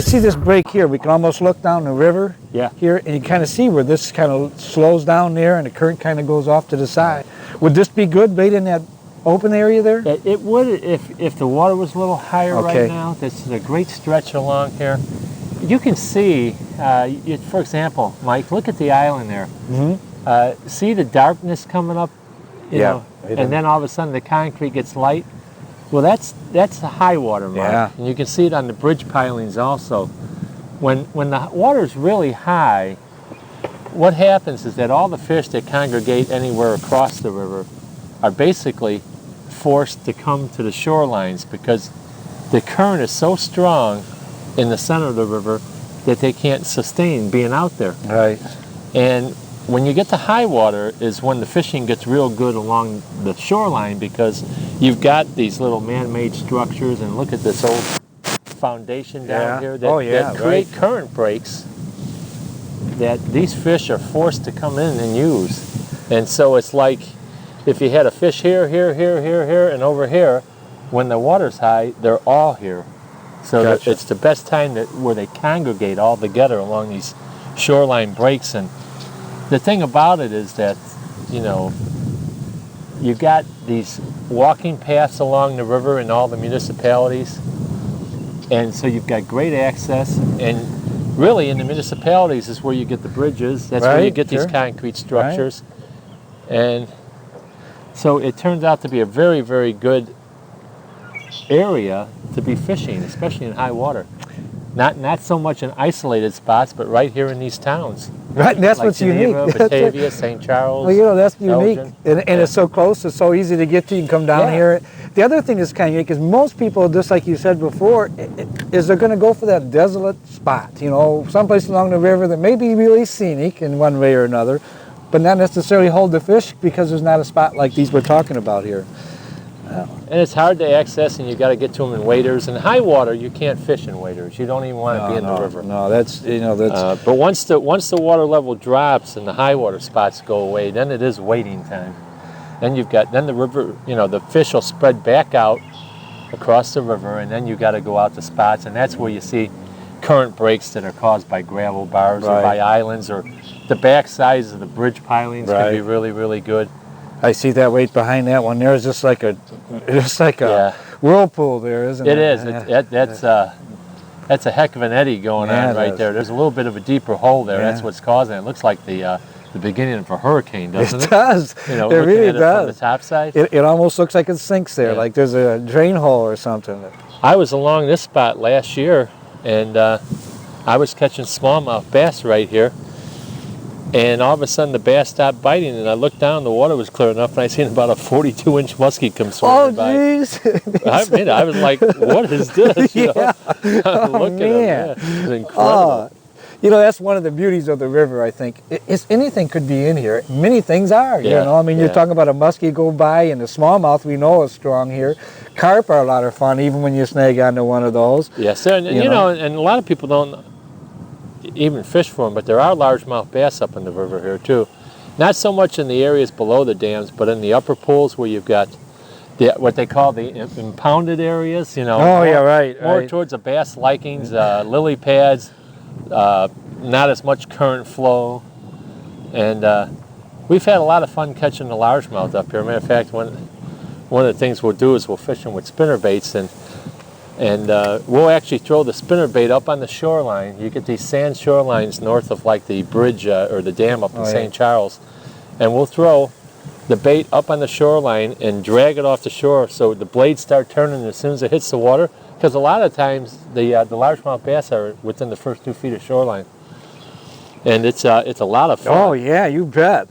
see this break here. We can almost look down the river here, and you kind of see where this kind of slows down there, and the current kind of goes off to the side. Would this be good bait in that open area there? It would if the water was a little higher right now. This is a great stretch along here. You can see, for example, Mike, look at the island there. See the darkness coming up, you know, and then all of a sudden the concrete gets light. Well, that's the high water mark, and you can see it on the bridge pilings also. When the water is really high, what happens is that all the fish that congregate anywhere across the river are basically forced to come to the shorelines because the current is so strong in the center of the river that they can't sustain being out there. Right. And when you get to high water is when the fishing gets real good along the shoreline because you've got these little man-made structures, and look at this old foundation down here that create current breaks that these fish are forced to come in and use. And so it's like if you had a fish here, and over here, when the water's high, they're all here. So it's the best time where they congregate all together along these shoreline breaks. And the thing about it is that, you know, you got these walking paths along the river in all the municipalities. And so you've got great access. And really in the municipalities is where you get the bridges. That's where you get these concrete structures. And so it turns out to be a very, very good area to be fishing, especially in high water. Not so much in isolated spots, but right here in these towns. Right, and that's like what's Geneva, unique. Batavia, St. Charles. Well, you know, that's unique, Belgium. and it's so close. It's so easy to get to. You can come down here. The other thing that's kind of unique is most people, just like you said before, is they're going to go for that desolate spot. You know, someplace along the river that may be really scenic in one way or another, but not necessarily hold the fish because there's not a spot like these we're talking about here. And it's hard to access, and you got to get to them in waders. In high water, you can't fish in waders. You don't even want to be in the river. No, that's, you know, that's. But once the water level drops and the high water spots go away, then it is wading time. Then the river, you know, the fish will spread back out across the river, and then you got to go out to spots, and that's where you see current breaks that are caused by gravel bars or by islands, or the back sides of the bridge pilings can be really, really good. I see that weight behind that one. There's just like a whirlpool there, isn't it? It is. That's a heck of an eddy going on right there. There's a little bit of a deeper hole there. That's what's causing it. It looks like the beginning of a hurricane, doesn't it? It does. You know, it really does. From the top side. It almost looks like it sinks there, like there's a drain hole or something. I was along this spot last year, and I was catching smallmouth bass right here. And all of a sudden the bass stopped biting, and I looked down, the water was clear enough, and I seen about a 42-inch muskie come swimming by. Oh, jeez. I was like, what is this? You know? Look at him. It's incredible. You know, that's one of the beauties of the river, I think. Anything could be in here. Many things are, you know. I mean, you're talking about a muskie go by, and the smallmouth we know is strong here. Carp are a lot of fun, even when you snag onto one of those. Yes, and you know, and a lot of people don't even fish for them, but there are largemouth bass up in the river here too. Not so much in the areas below the dams, but in the upper pools where you've got what they call the impounded areas, you know. More towards the bass likings, lily pads, not as much current flow. And we've had a lot of fun catching the largemouth up here. Matter of fact, one of the things we'll do is we'll fish them with spinner baits, and we'll actually throw the spinnerbait up on the shoreline. You get these sand shorelines north of like the bridge or the dam up in St. Charles. And we'll throw the bait up on the shoreline and drag it off the shore so the blades start turning as soon as it hits the water. Because a lot of times the largemouth bass are within the first 2 feet of shoreline. And it's a lot of fun. Oh, yeah, you bet.